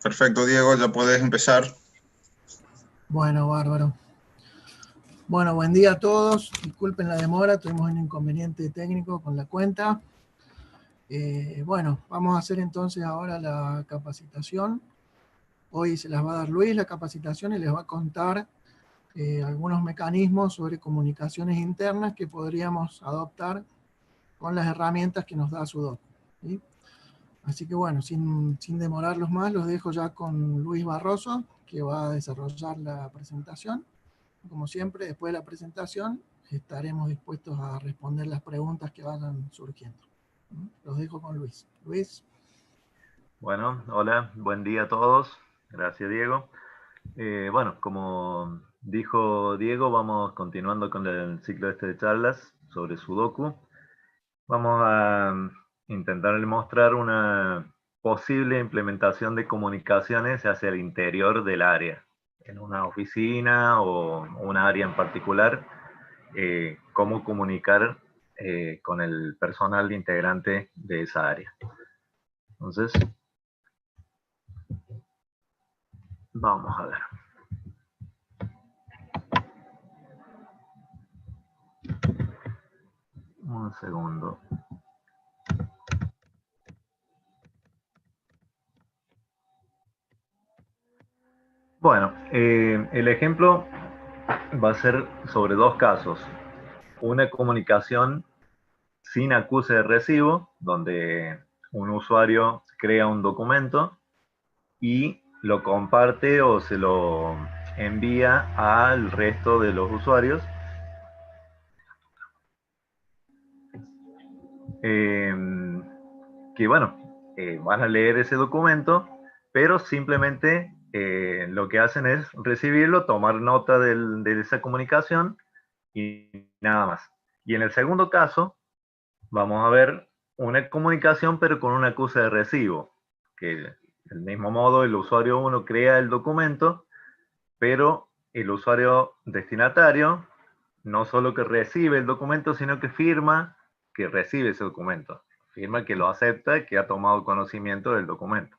Perfecto, Diego, ya puedes empezar. Bueno, bárbaro. Bueno, buen día a todos. Disculpen la demora, tuvimos un inconveniente técnico con la cuenta. Bueno, vamos a hacer entonces ahora la capacitación. Hoy se las va a dar Luis la capacitación y les va a contar algunos mecanismos sobre comunicaciones internas que podríamos adoptar con las herramientas que nos da Sudoku, ¿sí? Así que bueno, sin demorarlos más, los dejo ya con Luis Barroso, que va a desarrollar la presentación. Como siempre, después de la presentación, estaremos dispuestos a responder las preguntas que vayan surgiendo. Los dejo con Luis. Luis. Bueno, hola, buen día a todos. Gracias, Diego. Bueno, como dijo Diego, vamos continuando con el ciclo de charlas sobre Sudoku. Vamos a intentar mostrar una posible implementación de comunicaciones hacia el interior del área, en una oficina o un área en particular, cómo comunicar con el personal integrante de esa área. Entonces, vamos a ver. Un segundo. Bueno, el ejemplo va a ser sobre dos casos. Una comunicación sin acuse de recibo, donde un usuario crea un documento y lo comparte o se lo envía al resto de los usuarios. Que bueno, van a leer ese documento, pero simplemente lo que hacen es recibirlo, tomar nota de esa comunicación y nada más. Y en el segundo caso, vamos a ver una comunicación pero con un acuse de recibo, que del mismo modo el usuario 1 crea el documento, pero el usuario destinatario no solo que recibe el documento, sino que firma que recibe ese documento. Firma que lo acepta, que ha tomado conocimiento del documento.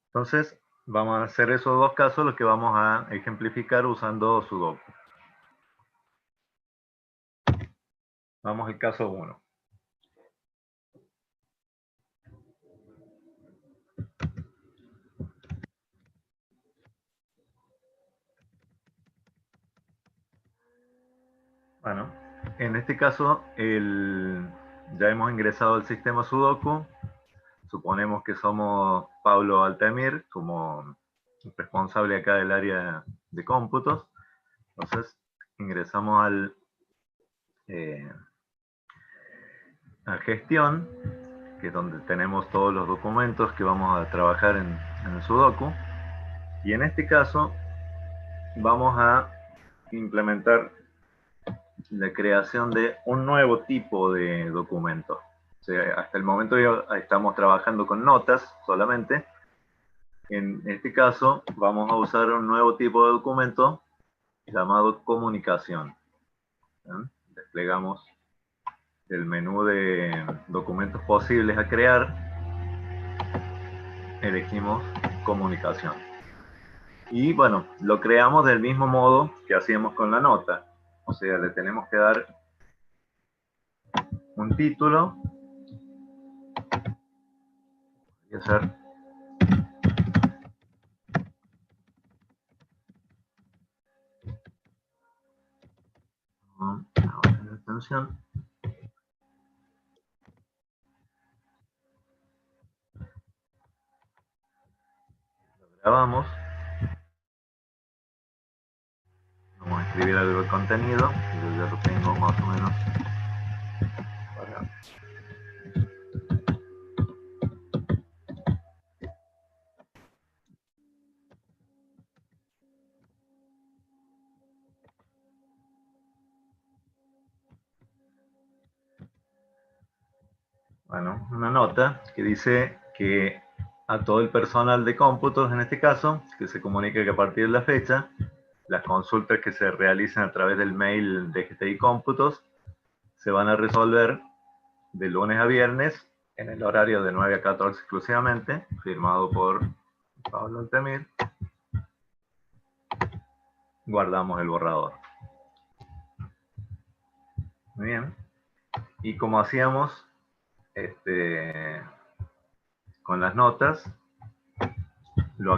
Entonces, vamos a hacer esos dos casos los que vamos a ejemplificar usando Sudoku. Vamos al caso 1. Bueno, en este caso ya hemos ingresado al sistema Sudoku. Suponemos que somos Pablo Altamir como responsable acá del área de cómputos. Entonces ingresamos a gestión, que es donde tenemos todos los documentos que vamos a trabajar en el Sudoku. Y en este caso vamos a implementar la creación de un nuevo tipo de documento. O sea, hasta el momento ya estamos trabajando con notas solamente. En este caso vamos a usar un nuevo tipo de documento llamado comunicación. ¿Bien? Desplegamos el menú de documentos posibles a crear. Elegimos comunicación. Y bueno, lo creamos del mismo modo que hacíamos con la nota. O sea, le tenemos que dar un título. Y hacer una extensión. Lo grabamos. Vamos a escribir algo de contenido. Yo ya lo tengo más o menos. Bueno, una nota que dice que a todo el personal de cómputos, en este caso, que se comunique que a partir de la fecha, las consultas que se realicen a través del mail de GTI Cómputos se van a resolver de lunes a viernes en el horario de 9 a 14 exclusivamente, firmado por Pablo Altemir. Guardamos el borrador. Muy bien. Y como hacíamos con las notas, lo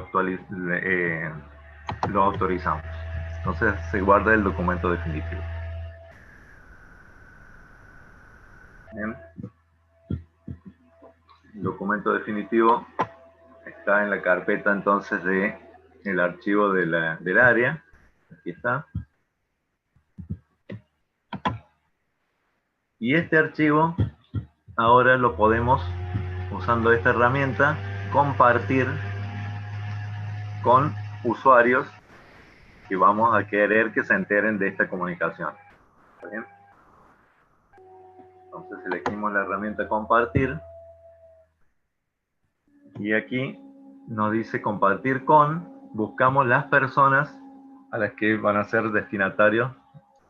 autorizamos. Entonces se guarda el documento definitivo. Bien. El documento definitivo está en la carpeta entonces de el archivo del área. Aquí está. Y este archivo ahora lo podemos, usando esta herramienta, compartir con usuarios que vamos a querer que se enteren de esta comunicación. ¿Está bien? Entonces elegimos la herramienta compartir y aquí nos dice compartir con, buscamos las personas a las que van a ser destinatarios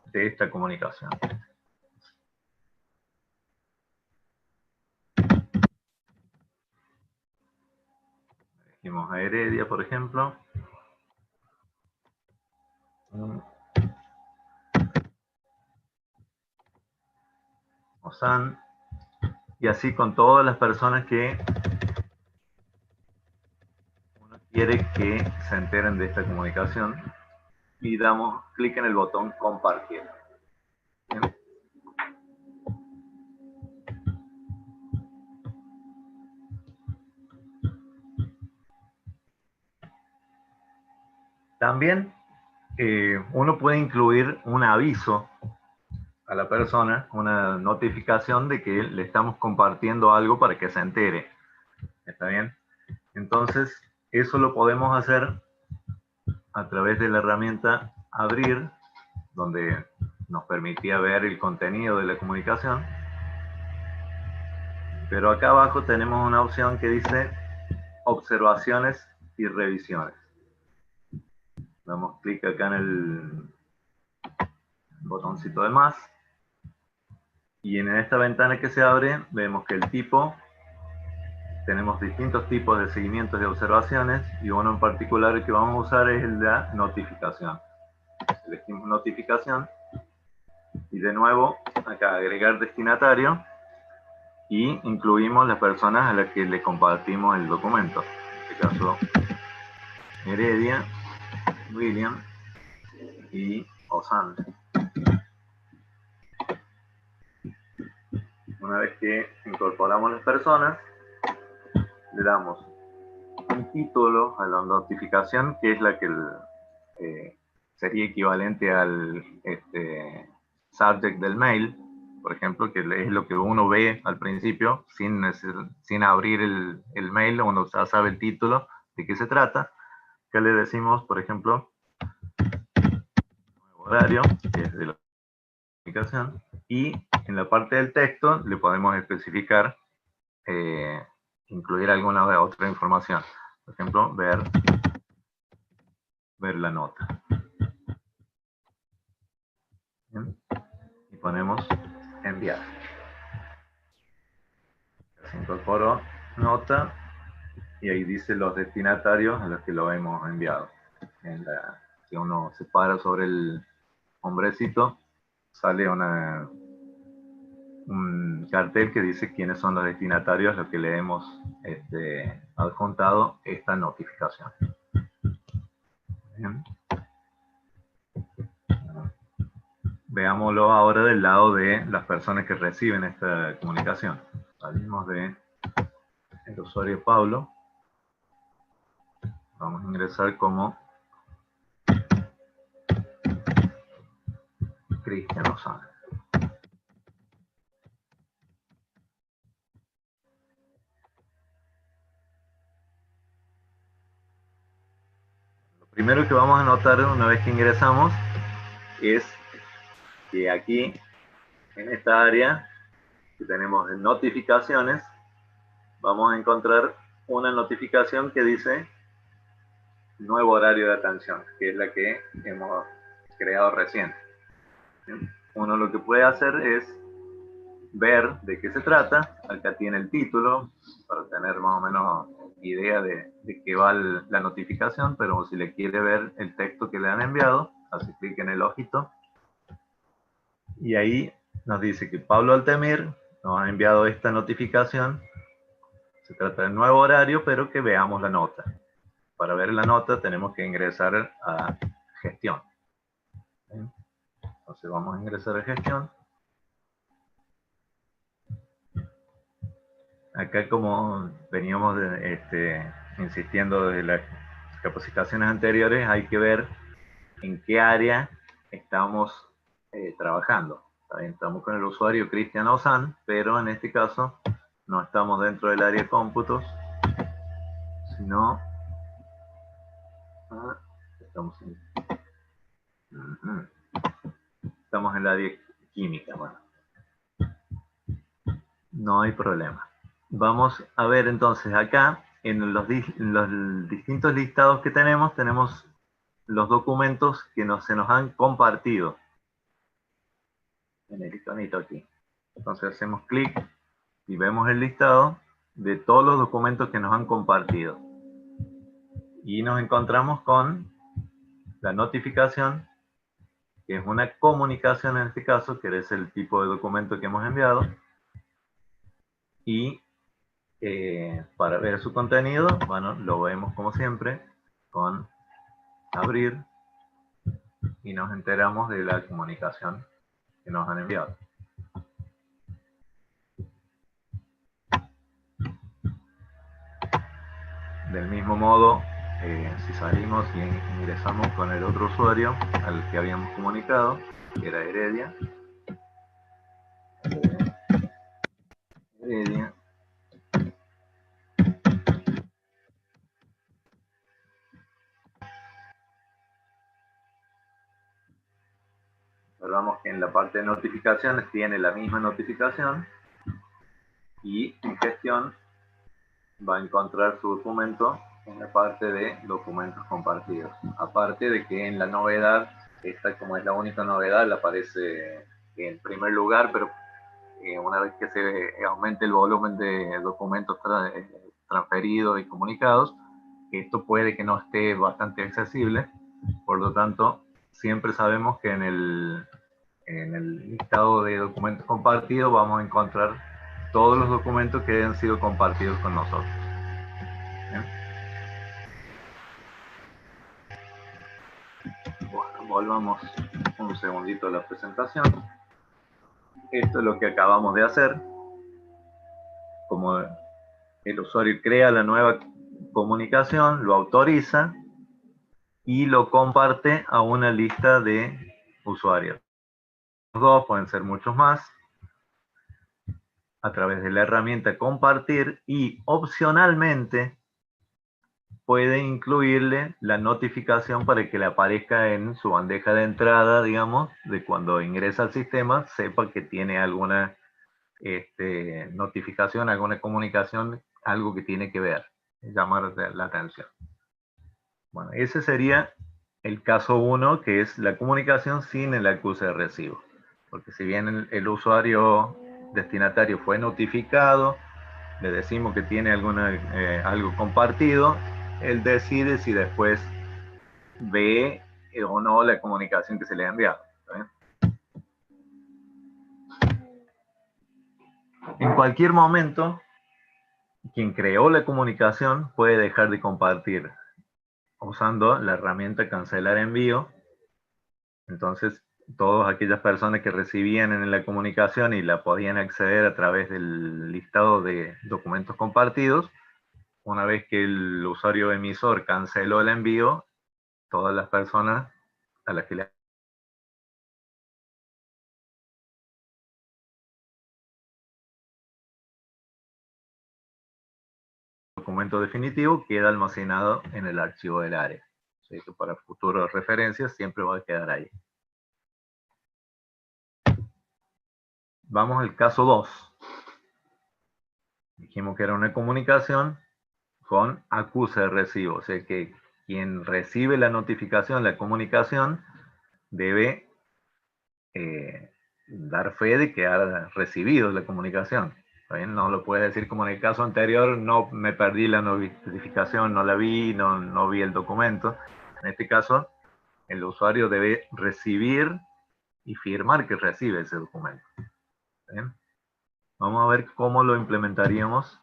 de esta comunicación. Elegimos a Heredia, por ejemplo. Osan. Y así con todas las personas que uno quiere que se enteren de esta comunicación. Y damos clic en el botón compartir. ¿Bien? También uno puede incluir un aviso a la persona, una notificación de que le estamos compartiendo algo para que se entere. ¿Está bien? Entonces, eso lo podemos hacer a través de la herramienta Abrir, donde nos permitía ver el contenido de la comunicación. Pero acá abajo tenemos una opción que dice Observaciones y revisiones. Damos clic acá en el botoncito de más. Y en esta ventana que se abre, vemos que el tipo, tenemos distintos tipos de seguimientos de observaciones, y uno en particular que vamos a usar es el de la notificación. Elegimos notificación, y de nuevo, acá agregar destinatario, y incluimos las personas a las que le compartimos el documento. En este caso, Heredia, William y Osan. Una vez que incorporamos las personas, le damos un título a la notificación, que es la que sería equivalente al subject del mail, por ejemplo, que es lo que uno ve al principio, sin abrir el mail, uno ya sabe el título de qué se trata. Que le decimos, por ejemplo, nuevo horario, que es de la comunicación, y en la parte del texto le podemos especificar, incluir alguna otra información. Por ejemplo, ver la nota. ¿Bien? Y ponemos enviar. Se incorporó nota y ahí dice los destinatarios a los que lo hemos enviado. Si uno se para sobre el hombrecito, sale un cartel que dice quiénes son los destinatarios a los que le hemos adjuntado esta notificación. Bien. Veámoslo ahora del lado de las personas que reciben esta comunicación. Salimos de el usuario Pablo. Vamos a ingresar como Cristian Osan. Lo primero que vamos a notar una vez que ingresamos es que aquí, en esta área que tenemos de notificaciones, vamos a encontrar una notificación que dice nuevo horario de atención, que es la que hemos creado recién. Uno lo que puede hacer es ver de qué se trata. Acá tiene el título, para tener más o menos idea de qué va la notificación, pero si le quiere ver el texto que le han enviado, hace clic en el ojito. Y ahí nos dice que Pablo Altemir nos ha enviado esta notificación. Se trata del nuevo horario, pero que veamos la nota. Para ver la nota tenemos que ingresar a gestión. Entonces vamos a ingresar a gestión. Acá, como veníamos insistiendo desde las capacitaciones anteriores, hay que ver en qué área estamos trabajando. También estamos con el usuario Cristian Ozan, pero en este caso no estamos dentro del área de cómputos, sino estamos en el área química. Bueno, no hay problema. Vamos a ver entonces acá, en los distintos listados que tenemos los documentos que se nos han compartido. En el iconito aquí. Entonces hacemos clic y vemos el listado de todos los documentos que nos han compartido. Y nos encontramos con la notificación, que es una comunicación en este caso, que es el tipo de documento que hemos enviado. Y para ver su contenido, bueno, lo vemos como siempre con abrir y nos enteramos de la comunicación que nos han enviado. Del mismo modo, si salimos y ingresamos con el otro usuario al que habíamos comunicado, que era Heredia. Observamos que en la parte de notificaciones tiene la misma notificación y en gestión va a encontrar su documento en la parte de documentos compartidos. Aparte de que en la novedad, esta como es la única novedad, le aparece en primer lugar, pero una vez que se aumente el volumen de documentos transferidos y comunicados, esto puede que no esté bastante accesible. Por lo tanto, siempre sabemos que en el listado de documentos compartidos vamos a encontrar todos los documentos que hayan sido compartidos con nosotros. ¿Bien? Bueno, volvamos un segundito a la presentación. Esto es lo que acabamos de hacer. Como el usuario crea la nueva comunicación, lo autoriza y lo comparte a una lista de usuarios. Los dos pueden ser muchos más, a través de la herramienta compartir, y opcionalmente puede incluirle la notificación para que le aparezca en su bandeja de entrada, digamos, de cuando ingresa al sistema, sepa que tiene alguna notificación, alguna comunicación, algo que tiene que ver, llamar la atención. Bueno, ese sería el caso 1, que es la comunicación sin el acuse de recibo. Porque si bien el usuario destinatario fue notificado, le decimos que tiene algo compartido, él decide si después ve o no la comunicación que se le ha enviado. En cualquier momento, quien creó la comunicación puede dejar de compartir usando la herramienta cancelar envío. Entonces, todas aquellas personas que recibían en la comunicación y la podían acceder a través del listado de documentos compartidos, una vez que el usuario emisor canceló el envío, todas las personas a las que le documento definitivo queda almacenado en el archivo del área. ¿Sí? Que para futuras referencias siempre va a quedar ahí. Vamos al caso 2. Dijimos que era una comunicación con acuse de recibo. O sea que quien recibe la notificación, la comunicación, debe dar fe de que ha recibido la comunicación. ¿Está bien? No lo puedes decir como en el caso anterior, no me perdí la notificación, no la vi, no vi el documento. En este caso, el usuario debe recibir y firmar que recibe ese documento. ¿Bien? Vamos a ver cómo lo implementaríamos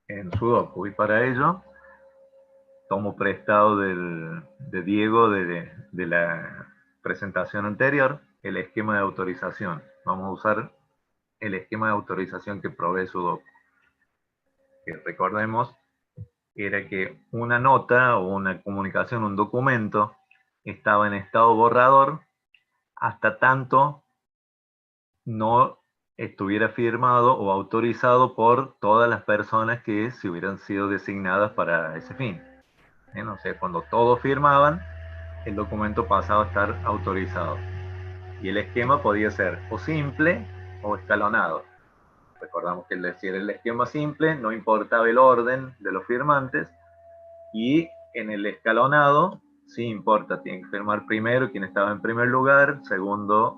en Sudoku. Y para ello, tomo prestado de Diego de la presentación anterior, el esquema de autorización. Vamos a usar el esquema de autorización que provee Sudoku. Que recordemos, era que una nota o una comunicación, un documento, estaba en estado borrador hasta tanto no estuviera firmado o autorizado por todas las personas que se hubieran sido designadas para ese fin. O sea, cuando todos firmaban, el documento pasaba a estar autorizado. Y el esquema podía ser o simple o escalonado. Recordamos que si era el esquema simple, no importaba el orden de los firmantes, y en el escalonado sí importa, tiene que firmar primero quien estaba en primer lugar, segundo,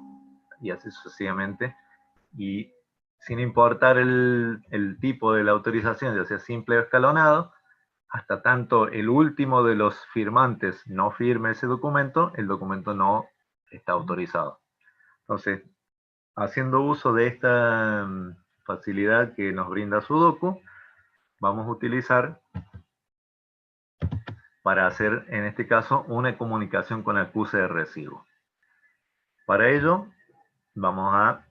y así sucesivamente. Y sin importar el tipo de la autorización, ya sea simple o escalonado, hasta tanto el último de los firmantes no firme ese documento, el documento no está autorizado. Entonces, haciendo uso de esta facilidad que nos brinda Sudoku, vamos a utilizar para hacer, en este caso, una comunicación con acuse de recibo. Para ello, vamos a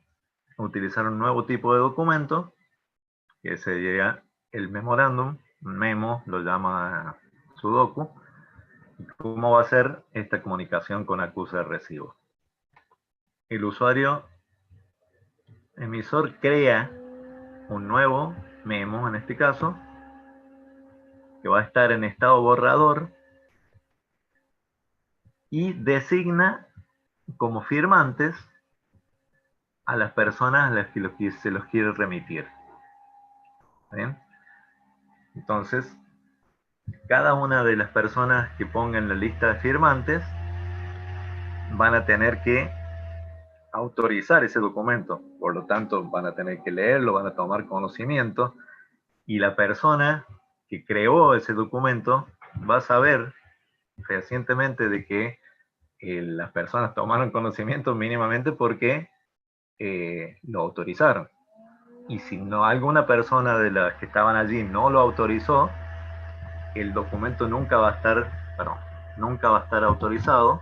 utilizar un nuevo tipo de documento, que sería el memorándum, un memo, lo llama Sudoku. ¿Cómo va a ser esta comunicación con acuse de recibo? El usuario emisor crea un nuevo memo, en este caso, que va a estar en estado borrador, y designa como firmantes a las personas a las que se los quiere remitir. ¿Bien? Entonces, cada una de las personas que pongan la lista de firmantes van a tener que autorizar ese documento. Por lo tanto, van a tener que leerlo, van a tomar conocimiento, y la persona que creó ese documento va a saber fehacientemente de que las personas tomaron conocimiento mínimamente porque lo autorizaron. Y si no, alguna persona de las que estaban allí no lo autorizó, el documento nunca va a estar autorizado.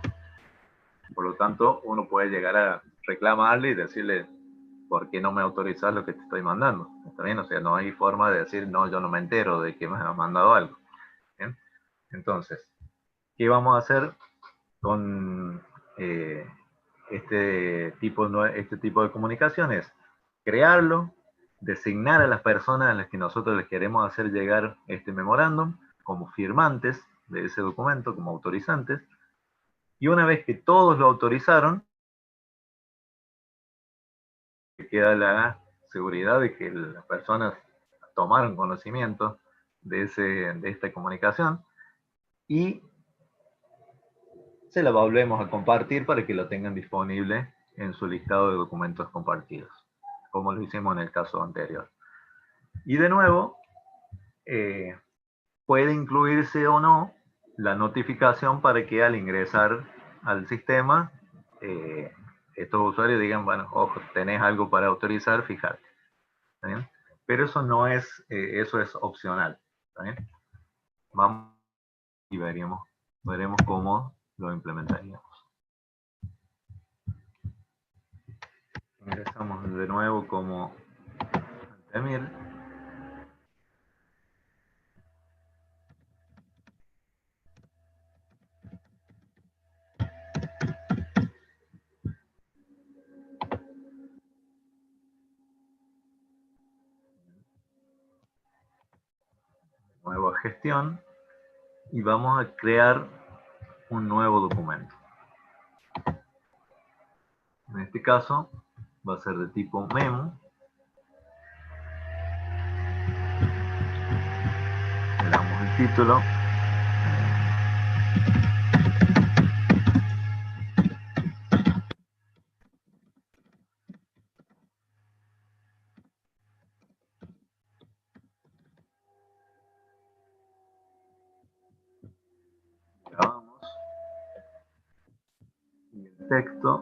Por lo tanto, uno puede llegar a reclamarle y decirle, ¿por qué no me autorizas lo que te estoy mandando? ¿Está bien? O sea, no hay forma de decir, no, yo no me entero de que me has mandado algo. ¿Bien? Entonces, ¿qué vamos a hacer con este tipo de comunicaciones? Crearlo, designar a las personas a las que nosotros les queremos hacer llegar este memorándum como firmantes de ese documento, como autorizantes, y una vez que todos lo autorizaron, queda la seguridad de que las personas tomaron conocimiento de esta comunicación, y se la volvemos a compartir para que lo tengan disponible en su listado de documentos compartidos, como lo hicimos en el caso anterior. Y de nuevo, puede incluirse o no la notificación para que al ingresar al sistema, estos usuarios digan, bueno, ojo, tenés algo para autorizar, fíjate. ¿Está bien? Pero eso no es, eso es opcional. ¿Está bien? Vamos y veremos cómo lo implementaríamos. Ingresamos de nuevo como Antemir. Nueva gestión, y vamos a crear un nuevo documento. En este caso va a ser de tipo memo. Le damos el título. texto.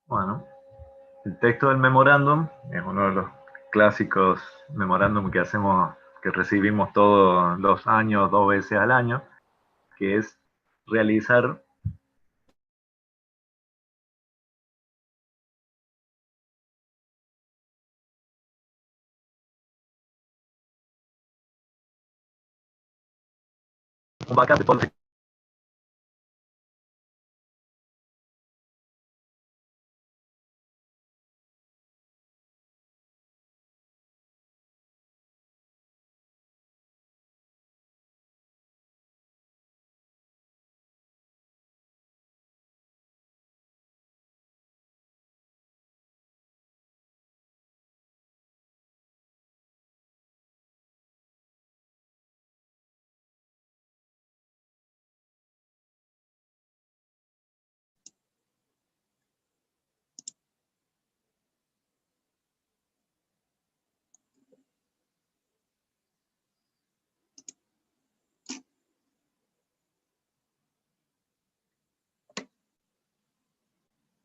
Bueno, el texto del memorándum es uno de los clásicos memorándum que hacemos, que recibimos todos los años, 2 veces al año, que es realizar un backup de todo el.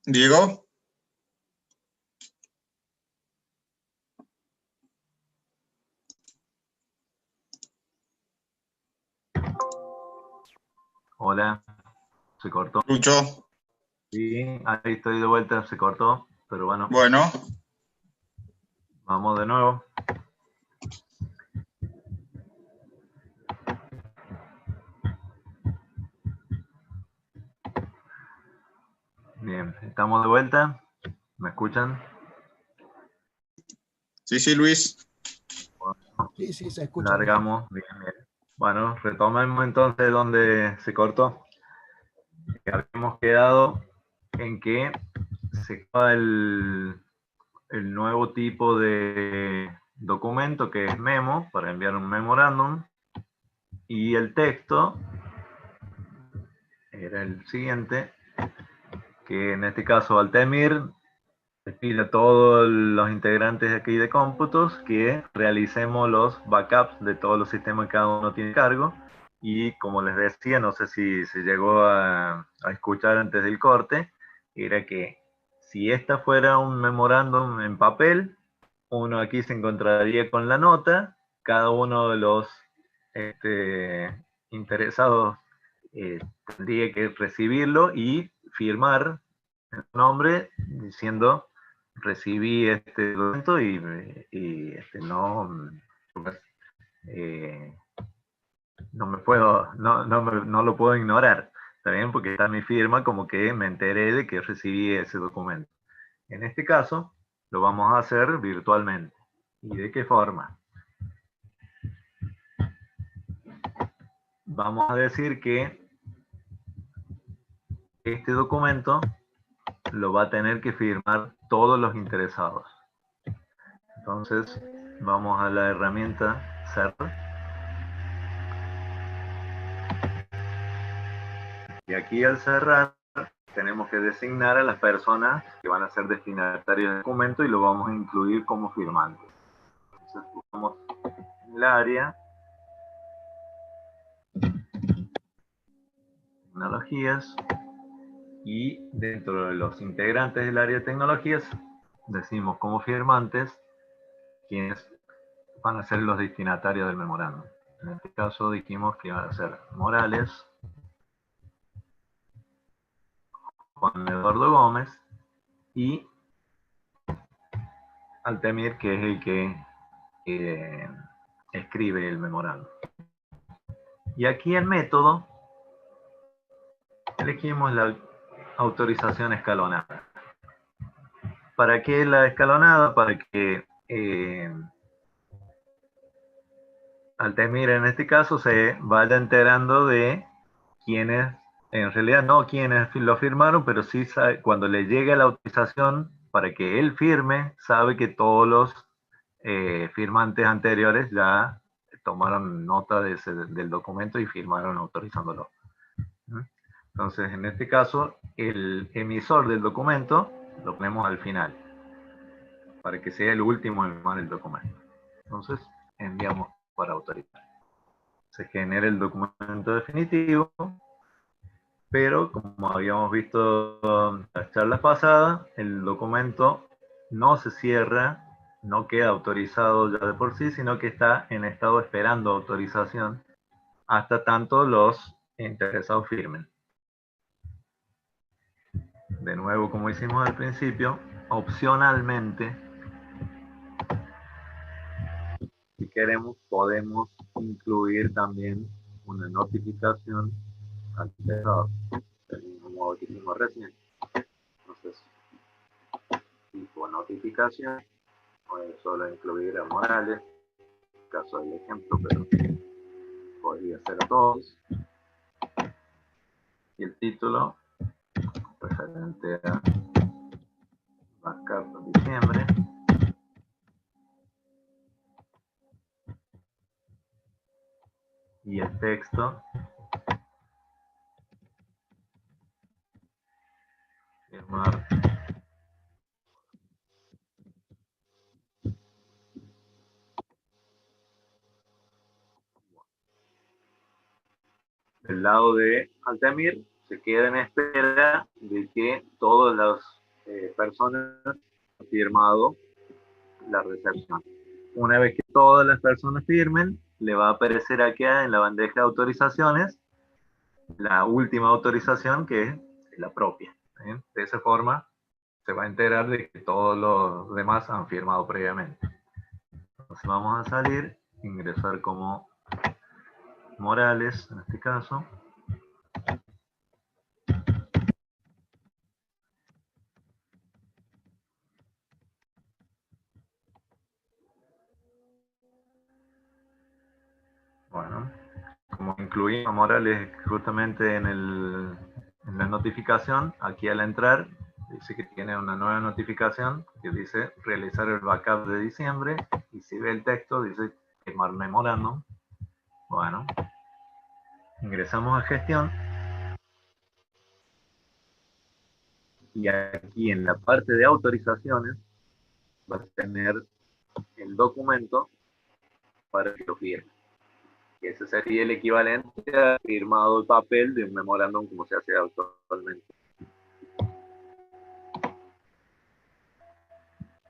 Diego. Hola, se cortó. Lucho. Sí, ahí estoy de vuelta, se cortó, pero bueno. Bueno. Vamos de nuevo. Bien, estamos de vuelta. ¿Me escuchan? Sí, sí, Luis. Bueno, Sí, sí, se escucha. largamos. Bien, bien. Bueno, retomemos entonces donde se cortó. Habíamos quedado en que se acaba el nuevo tipo de documento que es memo, para enviar un memorándum, y el texto era el siguiente, que en este caso Altemir les pide a todos los integrantes de aquí de cómputos que realicemos los backups de todos los sistemas que cada uno tiene cargo, y como les decía, no sé si se llegó a escuchar antes del corte, era que si esta fuera un memorándum en papel, uno aquí se encontraría con la nota, cada uno de los interesados tendría que recibirlo y firmar el nombre diciendo recibí este documento y no me puedo, no lo puedo ignorar, también porque está mi firma como que me enteré de que recibí ese documento. En este caso, lo vamos a hacer virtualmente. ¿Y de qué forma? Vamos a decir que este documento lo va a tener que firmar todos los interesados. Entonces, vamos a la herramienta Cerrar. Y aquí al cerrar, tenemos que designar a las personas que van a ser destinatarios del documento y lo vamos a incluir como firmantes. Entonces, buscamos el área, tecnologías, y dentro de los integrantes del área de tecnologías, decimos como firmantes quienes van a ser los destinatarios del memorándum. En este caso dijimos que iban a ser Morales, Juan Eduardo Gómez y Altemir, que es el que escribe el memorándum. Y aquí en método elegimos la autorización escalonada. ¿Para qué la escalonada? Para que Altemir en este caso se vaya enterando de quienes, en realidad no quienes lo firmaron, pero sí sabe, cuando le llegue la autorización para que él firme, sabe que todos los firmantes anteriores ya tomaron nota del documento y firmaron autorizándolo. Entonces, en este caso, el emisor del documento lo ponemos al final, para que sea el último en firmar el documento. Entonces, enviamos para autorizar. Se genera el documento definitivo, pero como habíamos visto en las charlas pasadas, el documento no se cierra, no queda autorizado ya de por sí, sino que está en estado esperando autorización hasta tanto los interesados firmen. De nuevo, como hicimos al principio, opcionalmente, si queremos, podemos incluir también una notificación al interesado, del mismo modo que hicimos recién. Entonces, tipo notificación, puede solo incluir a Morales, en caso del ejemplo, pero podría ser a todos. Y el título, referente a backup de diciembre. Y el texto, firmar. Del lado de Altamir se queda en espera de que todas las personas han firmado la recepción. Una vez que todas las personas firmen, le va a aparecer acá en la bandeja de autorizaciones la última autorización, que es la propia. De esa forma se va a enterar de que todos los demás han firmado previamente. Entonces vamos a salir, ingresar como Morales, en este caso. Bueno, como incluimos a Morales justamente en la notificación, aquí al entrar, dice que tiene una nueva notificación que dice realizar el backup de diciembre, y si ve el texto dice firmar memorándum. Bueno, ingresamos a gestión, y aquí en la parte de autorizaciones va a tener el documento para que lo firme. Y ese sería el equivalente a firmado el papel de un memorándum como se hace actualmente,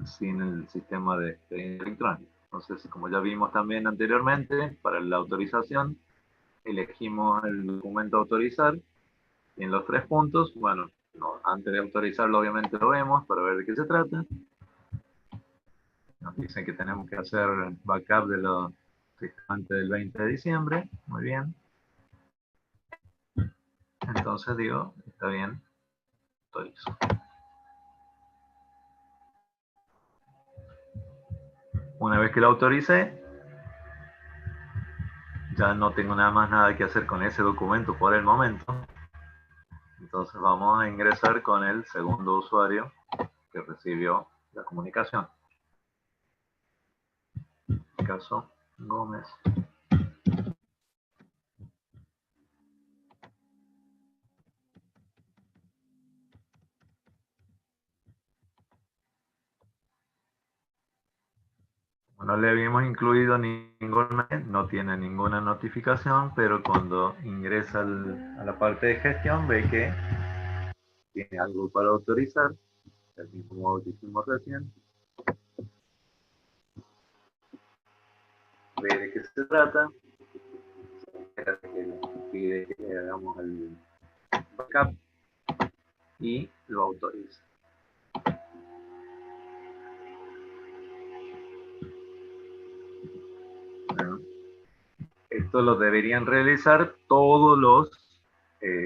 sin el sistema de expediente electrónico. Entonces, como ya vimos también anteriormente, para la autorización, elegimos el documento a autorizar, y en los 3 puntos, bueno, no, antes de autorizarlo obviamente lo vemos para ver de qué se trata. Nos dicen que tenemos que hacer backup de los antes del 20 de diciembre, muy bien. Entonces digo, está bien, autorizo. Una vez que lo autorice, ya no tengo nada que hacer con ese documento por el momento. Entonces vamos a ingresar con el segundo usuario que recibió la comunicación. En este caso, Gómez. No le habíamos incluido ningún mail, no tiene ninguna notificación, pero cuando ingresa a la parte de gestión ve que tiene algo para autorizar, del mismo modo que hicimos recién. Ve de qué se trata, que pide que hagamos el backup y lo autoriza. Bueno, esto lo deberían realizar todos los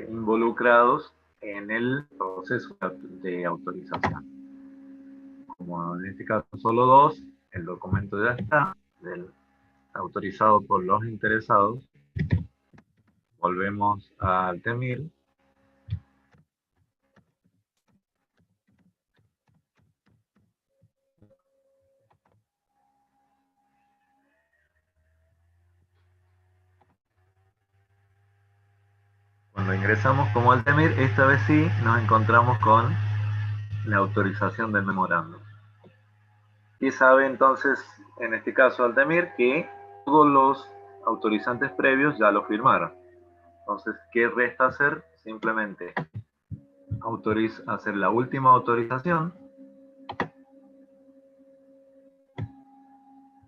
involucrados en el proceso de autorización. Como en este caso solo 2, el documento ya está, autorizado por los interesados. Volvemos a Altamir. Cuando ingresamos como Altemir, esta vez sí nos encontramos con la autorización del memorándum. Y sabe entonces, en este caso Altemir, que todos los autorizantes previos ya lo firmaron. Entonces, ¿qué resta hacer? Simplemente hacer la última autorización.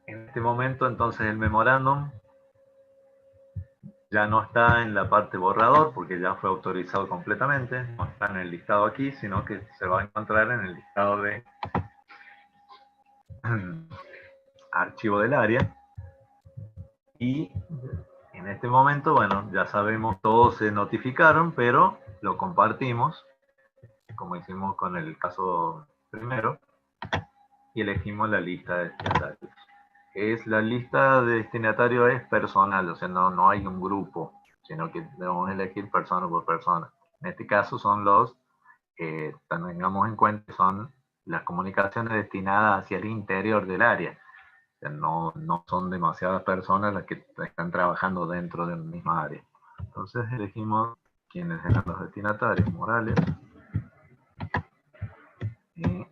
En este momento, entonces, el memorándum ya no está en la parte borrador, porque ya fue autorizado completamente. No está en el listado aquí, sino que se va a encontrar en el listado de archivo del área. Y en este momento, bueno, ya sabemos, todos se notificaron, pero lo compartimos, como hicimos con el caso primero, y elegimos la lista de destinatarios. La lista de destinatarios es personal, o sea, no hay un grupo, sino que debemos elegir persona por persona. En este caso son tengamos en cuenta, son las comunicaciones destinadas hacia el interior del área. O sea, no son demasiadas personas las que están trabajando dentro de la misma área. Entonces elegimos quiénes eran los destinatarios: Morales y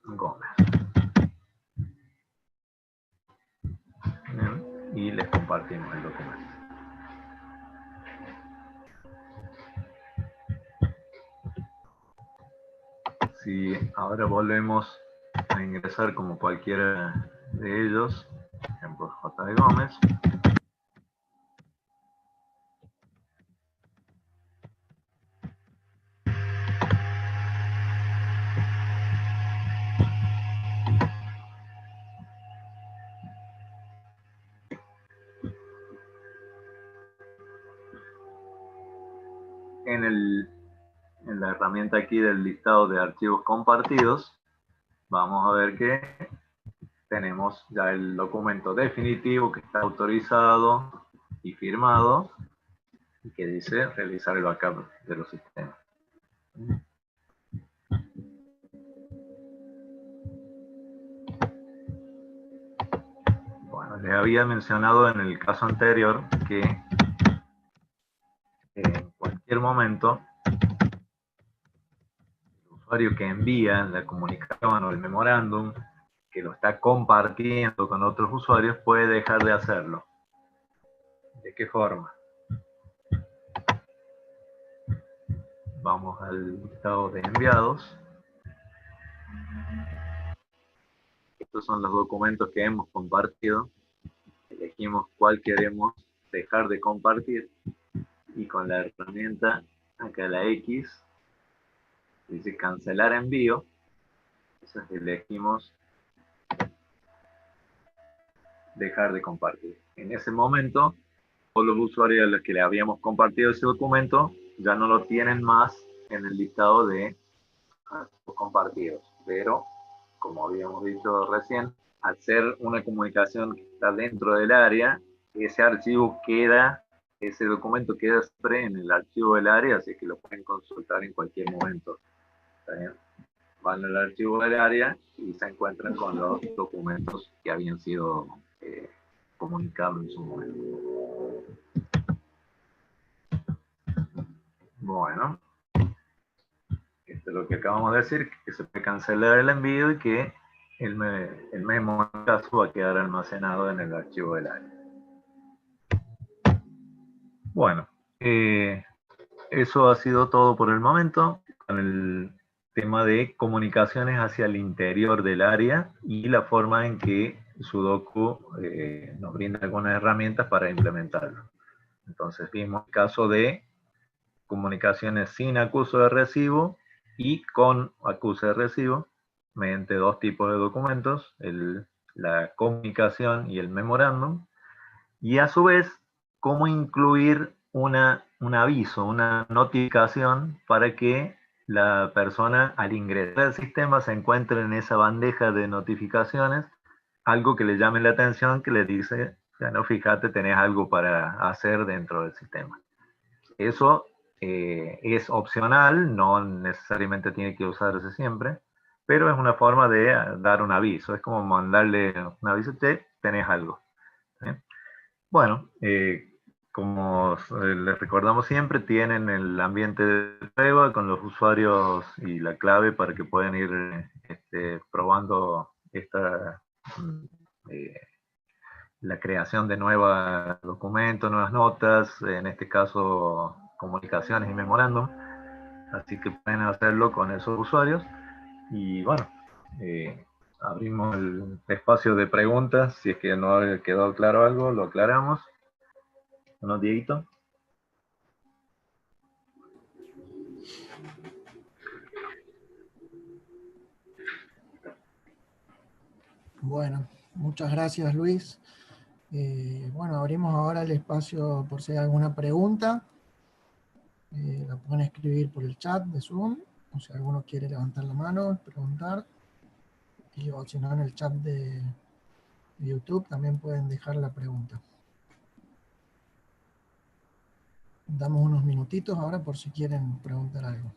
Gómez. Bien, y les compartimos el documento. Si ahora volvemos a ingresar como cualquiera de ellos, por ejemplo J. de Gómez, en la herramienta aquí del listado de archivos compartidos, vamos a ver que tenemos ya el documento definitivo que está autorizado y firmado y que dice realizar el backup de los sistemas. Bueno, les había mencionado en el caso anterior que en cualquier momento el usuario que envía la comunicación o el memorándum, que lo está compartiendo con otros usuarios, puede dejar de hacerlo. ¿De qué forma? Vamos al listado de enviados. Estos son los documentos que hemos compartido. Elegimos cuál queremos dejar de compartir. Y con la herramienta, acá la X, dice cancelar envío. Entonces elegimos dejar de compartir. En ese momento, todos los usuarios a los que le habíamos compartido ese documento ya no lo tienen más en el listado de archivos compartidos. Pero, como habíamos dicho recién, al ser una comunicación que está dentro del área, ese archivo queda, ese documento queda siempre en el archivo del área, así que lo pueden consultar en cualquier momento. ¿Está bien? Van al archivo del área y se encuentran con los documentos que habían sido comunicados en su momento. Bueno, esto es lo que acabamos de decir, que se puede cancelar el envío y que el memo en caso va a quedar almacenado en el archivo del área. Bueno, eso ha sido todo por el momento con el tema de comunicaciones hacia el interior del área y la forma en que Sudoku nos brinda algunas herramientas para implementarlo. Entonces vimos el caso de comunicaciones sin acuse de recibo y con acuse de recibo mediante dos tipos de documentos, la comunicación y el memorándum, y a su vez cómo incluir un aviso, una notificación para que la persona al ingresar al sistema se encuentre en esa bandeja de notificaciones algo que le llame la atención, que le dice, ya no, fíjate, tenés algo para hacer dentro del sistema. Eso es opcional, no necesariamente tiene que usarse siempre, pero es una forma de dar un aviso. Es como mandarle un aviso, tenés algo. ¿Sí? Bueno, Como les recordamos siempre, tienen el ambiente de prueba con los usuarios y la clave para que puedan ir probando eh, la creación de nuevos documentos, nuevas notas, en este caso comunicaciones y memorándum. Así que pueden hacerlo con esos usuarios. Y bueno, abrimos el espacio de preguntas. Si es que no ha quedado claro algo, lo aclaramos. ¿No, Dieguito? Bueno, muchas gracias, Luis. Bueno, abrimos ahora el espacio por si hay alguna pregunta. La pueden escribir por el chat de Zoom, o si alguno quiere levantar la mano, preguntar. O si no, en el chat de YouTube también pueden dejar la pregunta. Damos unos minutitos ahora por si quieren preguntar algo.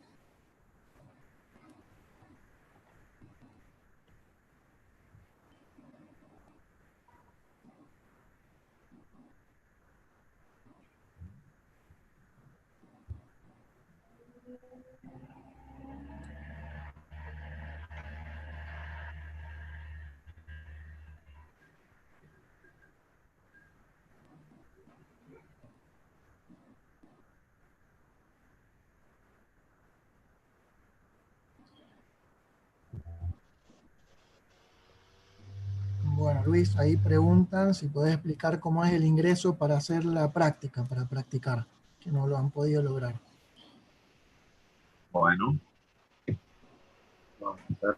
Bueno, Luis, ahí preguntan si podés explicar cómo es el ingreso para hacer la práctica, para practicar, que no lo han podido lograr. Bueno, vamos a ver.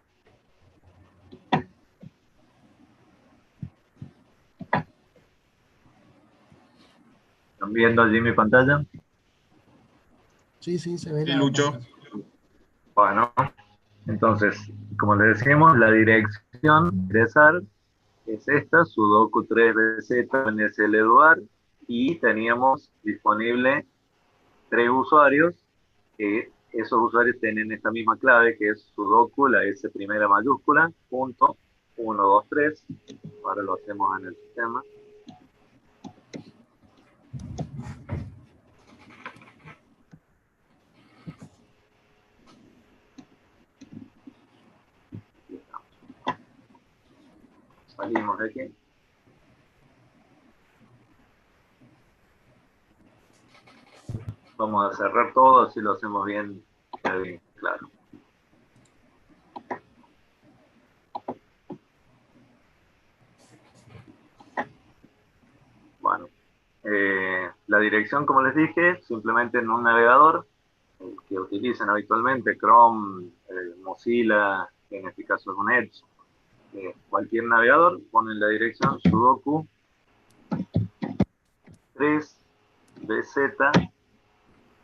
¿Están viendo allí mi pantalla? Sí, sí, se ve Sí, la Lucho. pantalla. Bueno, entonces, como le decimos, la dirección de ingresar es esta, sudoku 3BZ NSL Eduard, y teníamos disponible 3 usuarios, que esos usuarios tienen esta misma clave, que es sudoku, la S primera mayúscula, punto 123. Ahora lo hacemos en el sistema. Salimos de aquí. Vamos a cerrar todo, así lo hacemos bien, bien claro. Bueno, la dirección, como les dije, simplemente en un navegador que utilizan habitualmente, Chrome, Mozilla, en este caso es un Edge, cualquier navegador, ponen la dirección sudoku 3bz,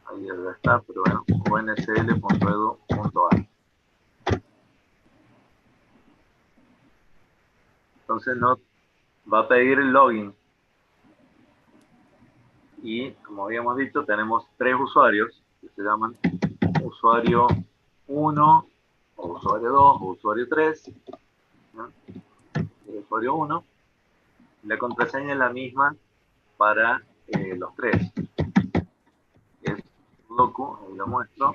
ahí ya está, pero bueno, onsl.edu.ar. Entonces nos va a pedir el login. Y como habíamos dicho, tenemos 3 usuarios que se llaman usuario 1, o usuario 2, o usuario 3. ¿No? El usuario 1. La contraseña es la misma para los 3. Es sudoku, ahí lo muestro.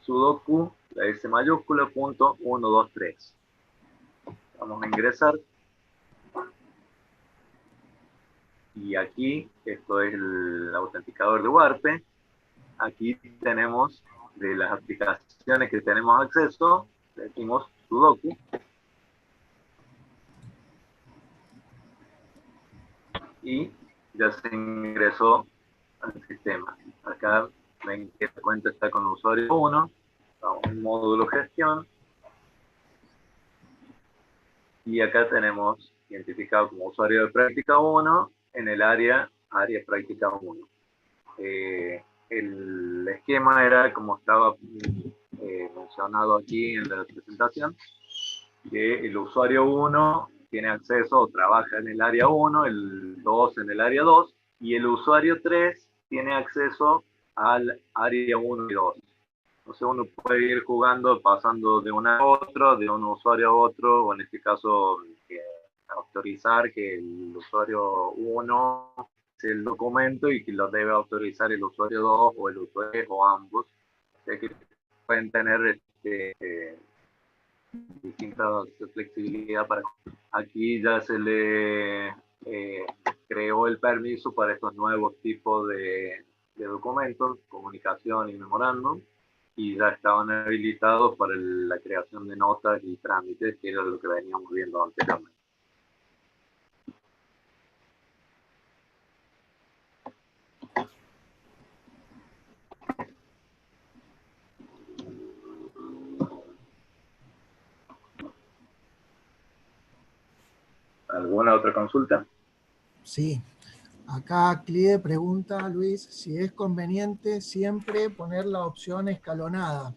Sudoku, la S mayúscula, punto 123. Vamos a ingresar. Y aquí, esto es el autenticador de Warpe. Aquí tenemos de las aplicaciones que tenemos acceso, le decimos sudoku. Y ya se ingresó al sistema. Acá ven que la cuenta está con usuario 1, vamos en módulo gestión, y acá tenemos identificado como usuario de práctica 1 en el área práctica 1. El esquema era como estaba mencionado aquí en la presentación, que el usuario 1 tiene acceso o trabaja en el área 1, el 2 en el área 2, y el usuario 3 tiene acceso al área 1 y 2. Entonces uno puede ir jugando, pasando de una a otra, de un usuario a otro, o en este caso autorizar que el usuario 1 el documento y que lo debe autorizar el usuario 2 o el usuario 3 o ambos. O sea que pueden tener distinta flexibilidad para... Aquí ya se le creó el permiso para estos nuevos tipos de documentos, comunicación y memorándum, y ya estaban habilitados para la creación de notas y trámites, que era lo que veníamos viendo anteriormente. ¿Alguna otra consulta? Sí. Acá Clide pregunta, Luis, si es conveniente siempre poner la opción escalonada.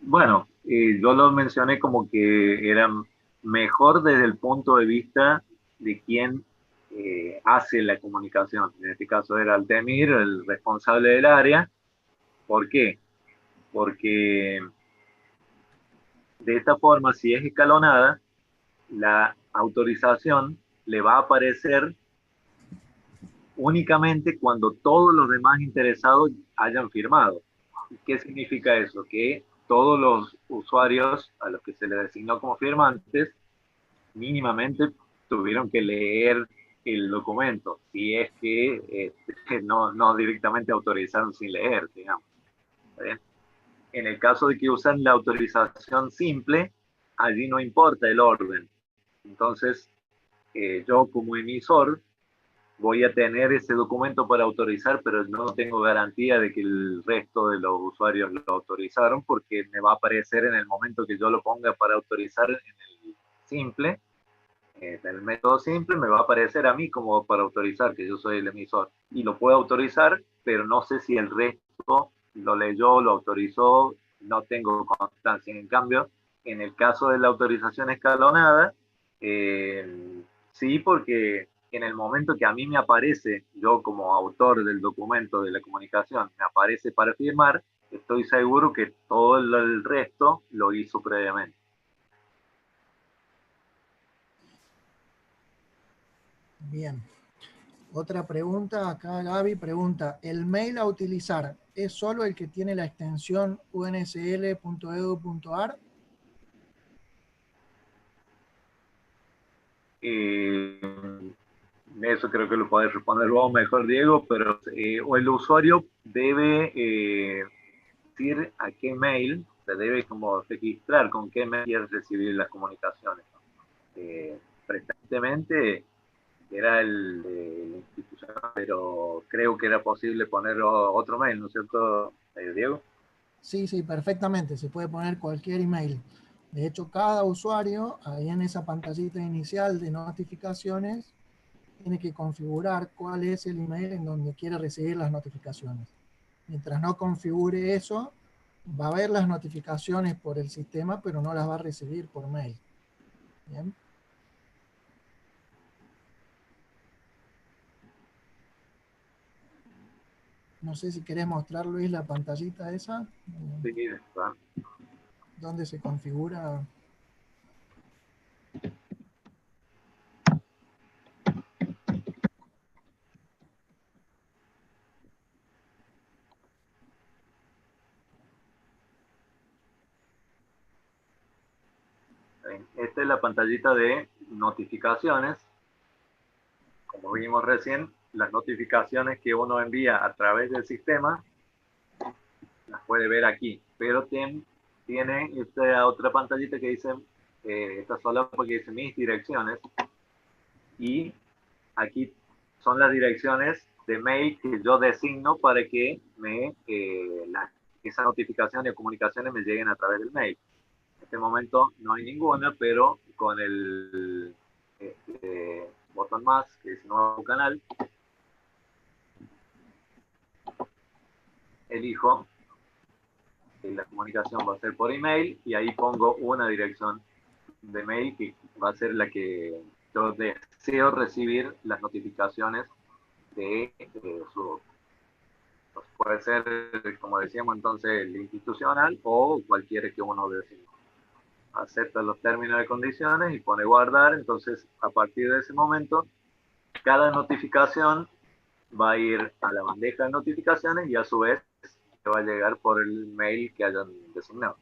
Bueno, yo lo mencioné como que era mejor desde el punto de vista de quien hace la comunicación. En este caso era Altemir, el responsable del área. ¿Por qué? Porque de esta forma, si es escalonada, la autorización le va a aparecer únicamente cuando todos los demás interesados hayan firmado. ¿Qué significa eso? Que todos los usuarios a los que se les designó como firmantes mínimamente tuvieron que leer el documento, si es que no directamente autorizaron sin leer, digamos. ¿Está bien? En el caso de que usan la autorización simple, allí no importa el orden. Entonces, yo como emisor voy a tener ese documento para autorizar, pero no tengo garantía de que el resto de los usuarios lo autorizaron, porque me va a aparecer en el momento que yo lo ponga para autorizar en el simple, en el método simple, me va a aparecer a mí como para autorizar, que yo soy el emisor. Y lo puedo autorizar, pero no sé si el resto lo leyó, lo autorizó, no tengo constancia. En cambio, en el caso de la autorización escalonada, sí, porque en el momento que a mí me aparece, yo como autor del documento de la comunicación, me aparece para firmar, estoy seguro que todo el resto lo hizo previamente. Bien. Otra pregunta, acá Gaby pregunta, ¿el mail a utilizar es solo el que tiene la extensión unsl.edu.ar? Eso creo que lo podés responder vos mejor, Diego, pero o el usuario debe decir a qué mail, se debe como registrar con qué mail quiere recibir las comunicaciones. Presentemente era el institucional, pero creo que era posible poner otro mail, ¿no es cierto, Diego? Sí, sí, perfectamente, se puede poner cualquier email. De hecho, cada usuario, ahí en esa pantallita inicial de notificaciones, tiene que configurar cuál es el email en donde quiere recibir las notificaciones. Mientras no configure eso, va a ver las notificaciones por el sistema, pero no las va a recibir por mail. ¿Bien? No sé si querés mostrar, Luis, la pantallita esa, Sí, está. donde se configura. Esta es la pantallita de notificaciones. Como vimos recién, las notificaciones que uno envía a través del sistema las puede ver aquí, pero tiene esta otra pantallita que dice, esta sola porque dice mis direcciones, y aquí son las direcciones de mail que yo designo para que esas notificaciones y comunicaciones me lleguen a través del mail. En este momento no hay ninguna, pero con el botón más, que es nuevo canal, elijo que la comunicación va a ser por email y ahí pongo una dirección de mail que va a ser la que yo deseo recibir las notificaciones de su... Pues puede ser, como decíamos entonces, el institucional o cualquiera que uno designe. acepta los términos y condiciones y pone guardar. Entonces, a partir de ese momento, cada notificación va a ir a la bandeja de notificaciones y a su vez te va a llegar por el mail que hayan designado.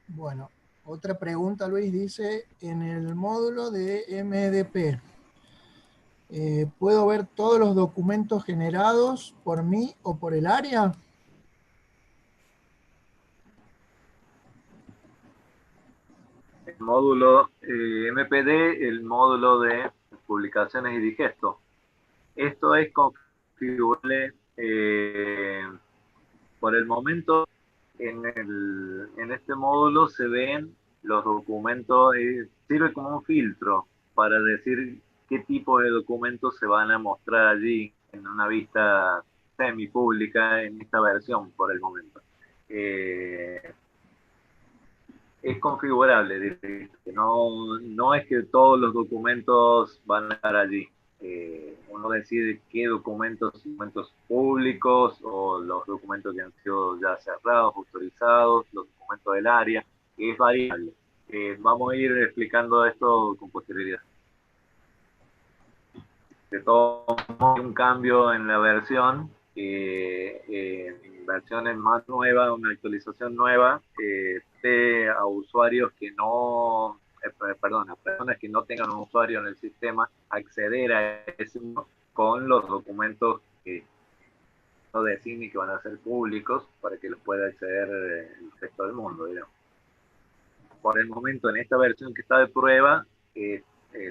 Bueno, otra pregunta, Luis, dice, en el módulo de MDP, ¿puedo ver todos los documentos generados por mí o por el área? El módulo MPD, el módulo de publicaciones y digesto. Esto es configurable por el momento. En este módulo se ven los documentos, sirve como un filtro para decir qué tipo de documentos se van a mostrar allí en una vista semipública en esta versión por el momento. Es configurable, no es que todos los documentos van a estar allí. Uno decide qué documentos públicos o los documentos que han sido ya cerrados, autorizados, los documentos del área, es variable. Vamos a ir explicando esto con posterioridad. De todo modo, hay un cambio en la versión, en versiones más nuevas, una actualización nueva, a usuarios que no, perdón, a personas que no tengan un usuario en el sistema, acceder a ese con los documentos que no designe que van a ser públicos para que los pueda acceder el resto del mundo, digamos. Por el momento, en esta versión que está de prueba,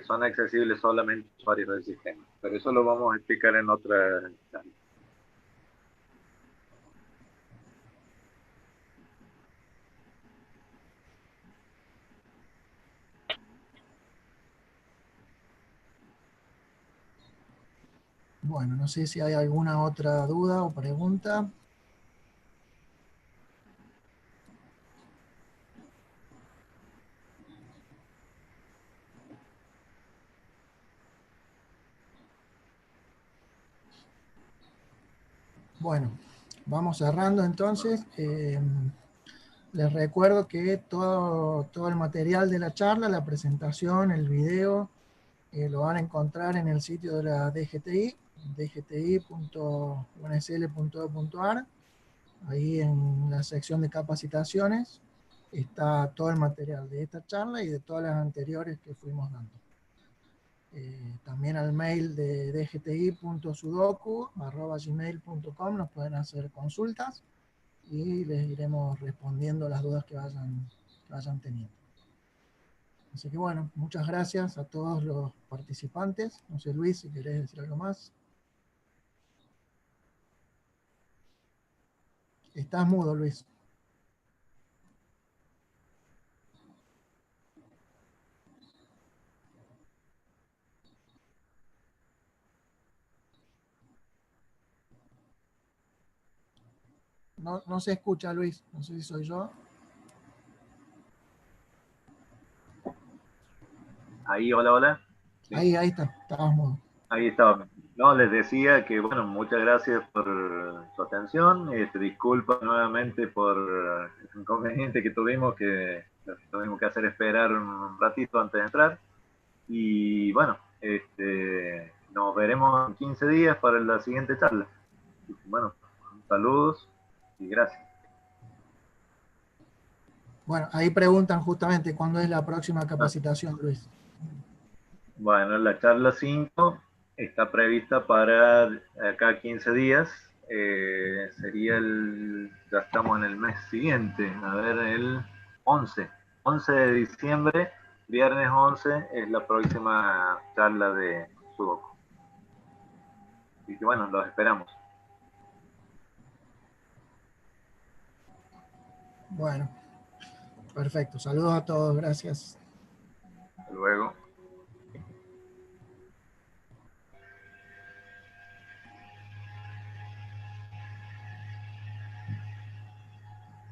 son accesibles solamente usuarios del sistema. Pero eso lo vamos a explicar en otra charla. Bueno, no sé si hay alguna otra duda o pregunta. Bueno, vamos cerrando entonces. Les recuerdo que todo el material de la charla, la presentación, el video, lo van a encontrar en el sitio de la DGTI, dgti.unsl.edu.ar. Ahí en la sección de capacitaciones está todo el material de esta charla y de todas las anteriores que fuimos dando. También al mail de dgti.sudoku@gmail.com nos pueden hacer consultas y les iremos respondiendo las dudas que vayan teniendo. Así que bueno, muchas gracias a todos los participantes. No sé, Luis, si querés decir algo más. Estás mudo, Luis. No se escucha, Luis. No sé si soy yo. Ahí, hola, hola. Sí. Ahí está, estabas mudo. Ahí estaba. No, les decía que, bueno, muchas gracias por su atención. Disculpa nuevamente por el inconveniente que tuvimos que hacer esperar un ratito antes de entrar. Y bueno, nos veremos en 15 días para la siguiente charla. Bueno, saludos y gracias. Bueno, ahí preguntan justamente cuándo es la próxima capacitación, Luis. Bueno, la charla 5 está prevista para acá 15 días. Sería ya estamos en el mes siguiente, a ver, el 11 de diciembre, viernes 11, es la próxima charla de Sudoku. Y que bueno, los esperamos. Bueno, perfecto. Saludos a todos, gracias. Hasta luego.